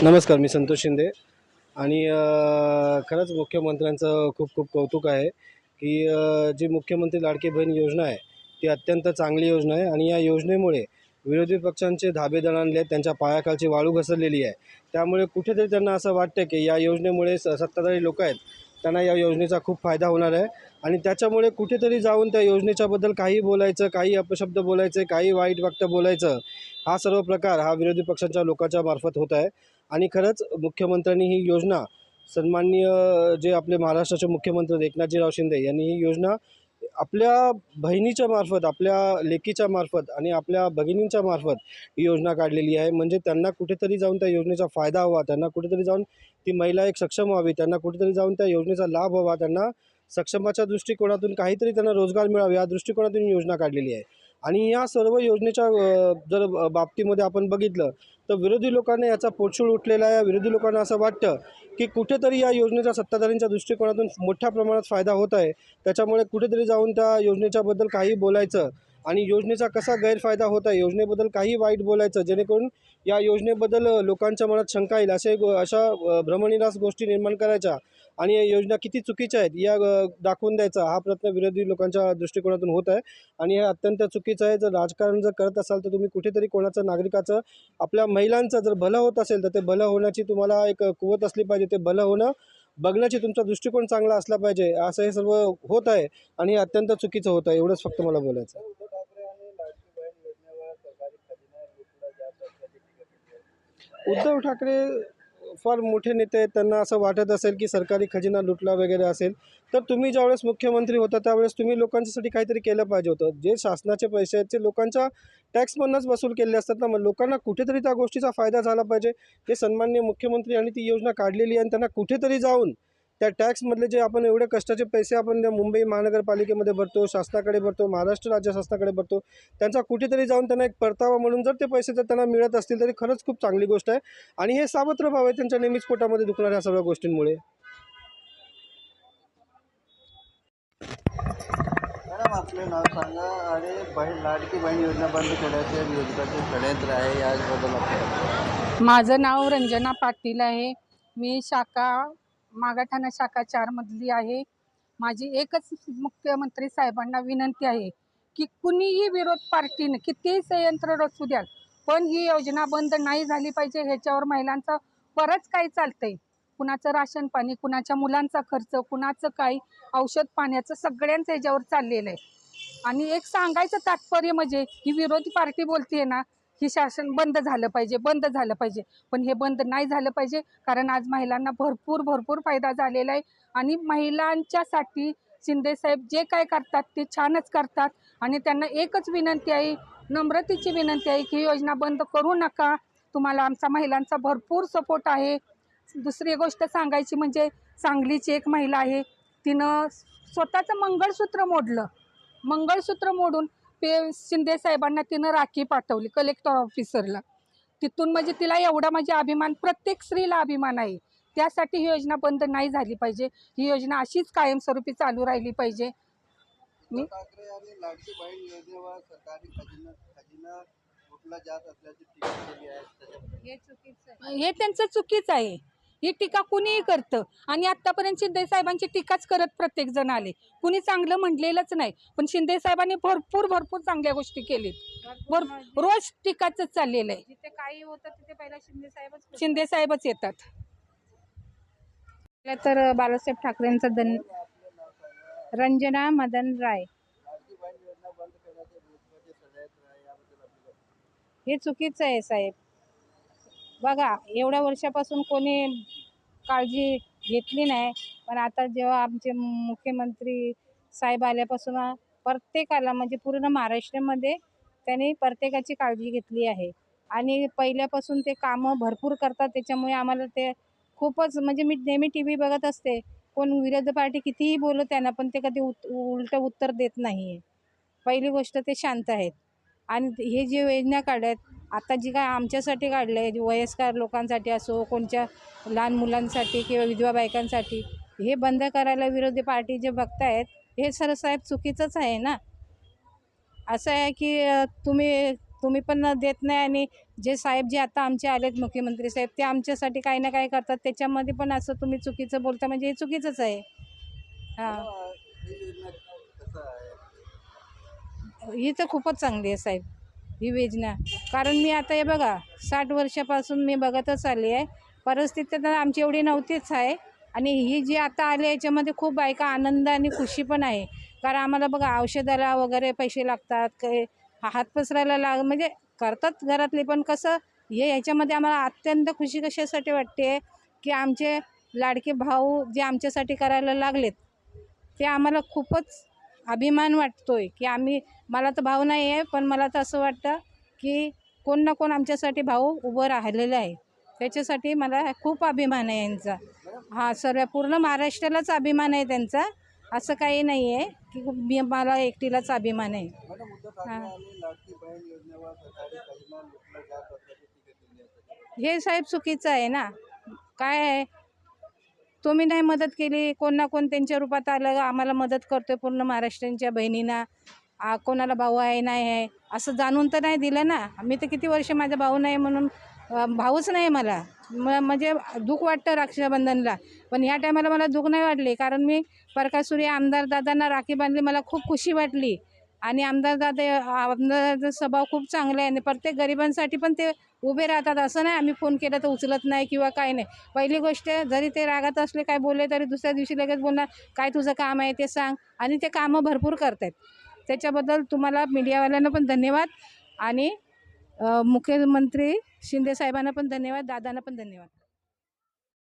नमस्कार, मी संतोष शिंदे आणि खरंच मुख्यमंत्र्यांचं खूप खूप कौतुक आहे की जी मुख्यमंत्री लाडकी बहीण योजना आहे ती अत्यंत चांगली योजना आहे आणि या योजनेमुळे विरोधी पक्षांचे धाबे दणाणले आहेत, त्यांच्या पायाखालची वाळू घसरलेली आहे. त्यामुळे कुठेतरी त्यांना असं वाटतं की या योजनेमुळे सत्ताधारी लोक आहेत त्यांना या योजनेचा खूप फायदा होणार आहे आणि त्याच्यामुळे कुठेतरी जाऊन त्या योजनेच्याबद्दल काही बोलायचं, काही अपशब्द बोलायचे, काही वाईट वक्तव्य बोलायचं, हा सर्व प्रकार हा विरोधी पक्षांच्या लोकांच्या मार्फत होत आहे. आणि खरंच मुख्यमंत्र्यांनी ही योजना सन्माननीय जे आपले महाराष्ट्राचे मुख्यमंत्री एकनाथजीराव शिंदे यांनी ही योजना आपल्या बहिणीच्या मार्फत, आपल्या लेकीच्या मार्फत आणि आपल्या भगिनींच्या मार्फत ही योजना काढलेली आहे. म्हणजे त्यांना कुठेतरी जाऊन त्या योजनेचा फायदा व्हावा, त्यांना कुठेतरी जाऊन ती महिला एक सक्षम व्हावी, त्यांना कुठेतरी जाऊन त्या योजनेचा लाभ व्हावा, त्यांना सक्षमाच्या दृष्टिकोनातून काहीतरी त्यांना रोजगार मिळावा या दृष्टिकोनातून ही योजना काढलेली आहे. आणि या सर्व योजनेच्या जर बाबतीमध्ये आपण बघितलं तर विरोधी लोकांना याचा पोटशूळ उठलेला आहे. विरोधी लोकांना असं वाटतं की कुठेतरी या योजनेचा सत्ताधाऱ्यांच्या दृष्टिकोनातून मोठ्या प्रमाणात फायदा होत आहे. त्याच्यामुळे कुठेतरी जाऊन त्या योजनेच्याबद्दल काही बोलायचं आणि योजनेचा कसा गैरफायदा होत आहे, योजनेबद्दल काही वाईट बोलायचं, जेणेकरून या योजनेबद्दल लोकांच्या मनात शंका येईल अशा भ्रमनिरास गोष्टी निर्माण करायच्या आणि या योजना किती चुकीच्या आहेत या दाखवून द्यायचा हा प्रयत्न विरोधी लोकांच्या दृष्टिकोनातून होत आहे. आणि हे अत्यंत चुकीचं आहे. जर राजकारण जर करत असाल तर तुम्ही कुठेतरी कोणाचं, नागरिकाचं, आपल्या महिलांचं जर भलं होत असेल तर ते भलं होण्याची तुम्हाला एक कुवत असली पाहिजे. ते भलं होणं बघण्याची तुमचा दृष्टिकोन चांगला असला पाहिजे. असं हे सर्व होत आहे आणि हे अत्यंत चुकीचं होत आहे. एवढंच फक्त मला बोलायचं आहे. उद्धव ठाकरे आणि लाडकी बहीण योजनेवर सरकारी खजिना लुटला जात असल्याची टीका केली आहे. उद्धव ठाकरे फार मोठे नेते आहेत. त्यांना असं वाटत असेल की सरकारी खजिना लुटला वगैरे असेल तर तुम्ही ज्यावेळेस मुख्यमंत्री होता त्यावेळेस तुम्ही लोकांच्यासाठी काहीतरी केलं पाहिजे होतं. जे शासनाचे पैसे आहेत ते लोकांच्या टॅक्समधूनच वसूल केले असतात ना, मग लोकांना कुठेतरी त्या गोष्टीचा फायदा झाला पाहिजे. हे सन्माननीय मुख्यमंत्री आणि ती योजना काढलेली आहे आणि त्यांना कुठेतरी जाऊन त्या टॅक्समधले जे आपण एवढे कष्टाचे पैसे आपण त्या मुंबई महानगरपालिकेमध्ये भरतो, शासनाकडे भरतो, महाराष्ट्र राज्य शासनाकडे भरतो, त्यांचा कुठेतरी जाऊन त्यांना एक परतावा म्हणून जर ते पैसे जर त्यांना मिळत असतील तरी खरंच खूप चांगली गोष्ट आहे. आणि हे सावत्र भाव आहे त्यांच्या नेहमीच पोटामध्ये दुखणाऱ्या ह्या सगळ्या गोष्टींमुळे. मॅडम आपले नाव सांगा आणि लाडकी बहीण योजना बंद करण्याचे विरोधकाचे षडयंत्र आहे याबद्दल आपण. माझं नाव रंजना पाटील आहे. मी मागाठाणा शाखा 4 मधली आहे. माझी एकच मुख्यमंत्री साहेबांना विनंती आहे की कुणीही विरोध पार्टीने कितीही संयंत्र रचू द्याल पण ही योजना बंद नाही झाली पाहिजे. ह्याच्यावर महिलांचं बरंच काही चालतंय. कुणाचं राशन पाणी, कुणाच्या मुलांचा खर्च, कुणाचं काही औषध पाण्याचं, सगळ्यांचं ह्याच्यावर चाललेलं आहे. आणि एक सांगायचं तात्पर्य म्हणजे ही विरोधी पार्टी बोलते ना की शासन बंद झालं पाहिजे, बंद झालं पाहिजे, पण हे बंद नाही झालं पाहिजे. कारण आज महिलांना भरपूर फायदा झालेला आहे आणि महिलांच्यासाठी शिंदेसाहेब जे काय करतात ते छानच करतात. आणि त्यांना एकच विनंती आहे, नम्रतेची विनंती आहे की ही योजना बंद करू नका. तुम्हाला आमचा महिलांचा भरपूर सपोर्ट आहे. दुसरी गोष्ट सांगायची म्हणजे सांगलीची एक महिला आहे, तिनं स्वतःचं मंगळसूत्र मोडून शिंदे साहेबांना तिनं राखी पाठवली कलेक्टर ऑफिसरला. तिथून म्हणजे तिला एवढा म्हणजे अभिमान, प्रत्येक स्त्रीला अभिमान आहे. त्यासाठी ही योजना बंद नाही झाली पाहिजे. ही योजना अशीच कायमस्वरूपी चालू राहिली पाहिजे. उद्धव ठाकरे आणि लाडकी बहीण योजनेवर सरकारी खजिना लुटला जात असल्याची टीका केली आहे. हे त्यांचं चुकीचं आहे. ही टीका कुणीही करतं आणि आत्तापर्यंत शिंदे साहेबांची टीकाच करत प्रत्येक जण आले. कुणी चांगलं म्हटलेलंच नाही. पण शिंदे साहेबांनी भरपूर चांगल्या गोष्टी केलीत. रोज टीकाच चाललेलं आहे. जिथे काही होतं तिथे पहिला शिंदे साहेबच येतात. तर बाळासाहेब ठाकरेंचा रंजना मदन राय. लाडकी बहीण योजना बंद करण्याचे विरोधकाचे षडयंत्र आहे याबद्दल आपली. हे चुकीचं आहे साहेब. बघा एवढ्या वर्षापासून कोणी काळजी घेतली नाही, पण आता जेव्हा आमचे मुख्यमंत्री साहेब आल्यापासून प्रत्येकाला म्हणजे पूर्ण महाराष्ट्रामध्ये त्यांनी प्रत्येकाची काळजी घेतली आहे आणि पहिल्यापासून ते कामं भरपूर करतात. त्याच्यामुळे आम्हाला ते खूपच म्हणजे मी नेहमी टी व्ही बघत असते. कोण विरोधी पार्टी कितीही बोलत त्यांना पण ते कधी उलटं उत्तर देत नाही आहे. पहिली गोष्ट ते शांत आहेत. आणि हे जे योजना काढल्यात आता जी काय आमच्यासाठी काढलं आहे, वयस्कर लोकांसाठी असो, कोणत्या लहान मुलांसाठी किंवा विधवा बायकांसाठी, हे बंद करायला विरोधी पार्टी जे बघतायत हे साहेब चुकीचंच आहे ना. असं आहे की तुम्ही तुम्ही पण देत नाही आणि जे साहेब जे आता आमचे आलेत मुख्यमंत्री साहेब ते आमच्यासाठी काही ना काही करतात त्याच्यामध्ये पण असं तुम्ही चुकीचं बोलता म्हणजे हे चुकीचंच आहे. हां ही योजना कसं आहे? ही तर खूपच चांगली आहे साहेब ही योजना. कारण मी आता हे बघा 60 वर्षापासून मी बघतच आली आहे. परिस्थिती तर आमची एवढी नव्हतीच आहे आणि ही जी आता आली याच्यामध्ये खूप बायका आनंद आणि खुशी पण आहे. कारण आम्हाला बघा औषधाला वगैरे पैसे लागतात काही हात पसरायला म्हणजे करतात घरातले पण कसं हे ह्याच्यामध्ये आम्हाला अत्यंत खुशी कशासाठी वाटते की आमचे लाडके भाऊ जे आमच्यासाठी करायला लागलेत ते आम्हाला खूपच अभिमान वाटतोय की आम्ही मला तर भाऊ नाही आहे पण मला तर असं वाटतं की कोण ना कोण आमच्यासाठी भाऊ उभं राहिलेलं आहे. त्याच्यासाठी मला खूप अभिमान आहे यांचा. हा सर्व पूर्ण महाराष्ट्रालाच अभिमान आहे त्यांचा. असं काही नाही आहे की मला एकटीलाच अभिमान आहे. मॅडम उद्धव ठाकरे आणि लाडकी बहीण योजनेवर सरकारी खजिना लुटला जात असल्याची टीका केली आहे त्याच्याबद्दल. हे साहेब चुकीचं आहे ना. काय आहे तुम्ही नाही मदत केली कोण ना कोण त्यांच्या रूपात आलं आम्हाला मदत करतोय पूर्ण महाराष्ट्रांच्या बहिणींना. कोणाला भाऊ आहे नाही आहे असं जाणून तर नाही दिलं ना. मी तर किती वर्ष माझा भाऊ नाही म्हणून भाऊच नाही मला म्हणजे दुःख वाटतं रक्षाबंधनला. पण ह्या टायमाला मला दुःख नाही वाटले कारण मी प्रकाश सूर्य आमदार दादांना राखी बांधली मला खूप खुशी वाटली. आणि आमदारचा स्वभाव खूप चांगला आहे आणि प्रत्येक गरिबांसाठी पण ते उभे राहतात. असं नाही आम्ही फोन केला तर उचलत नाही किंवा काय नाही. पहिली गोष्ट जरी ते रागात असले काय बोलले तरी दुसऱ्या दिवशी लगेच बोलणार काय तुझं काम आहे ते सांग आणि ते कामं भरपूर करतात. त्याच्याबद्दल तुम्हाला मीडियावाल्यांना पण धन्यवाद आणि मुख्यमंत्री शिंदे साहेबांना पण धन्यवाद दादांना पण धन्यवाद.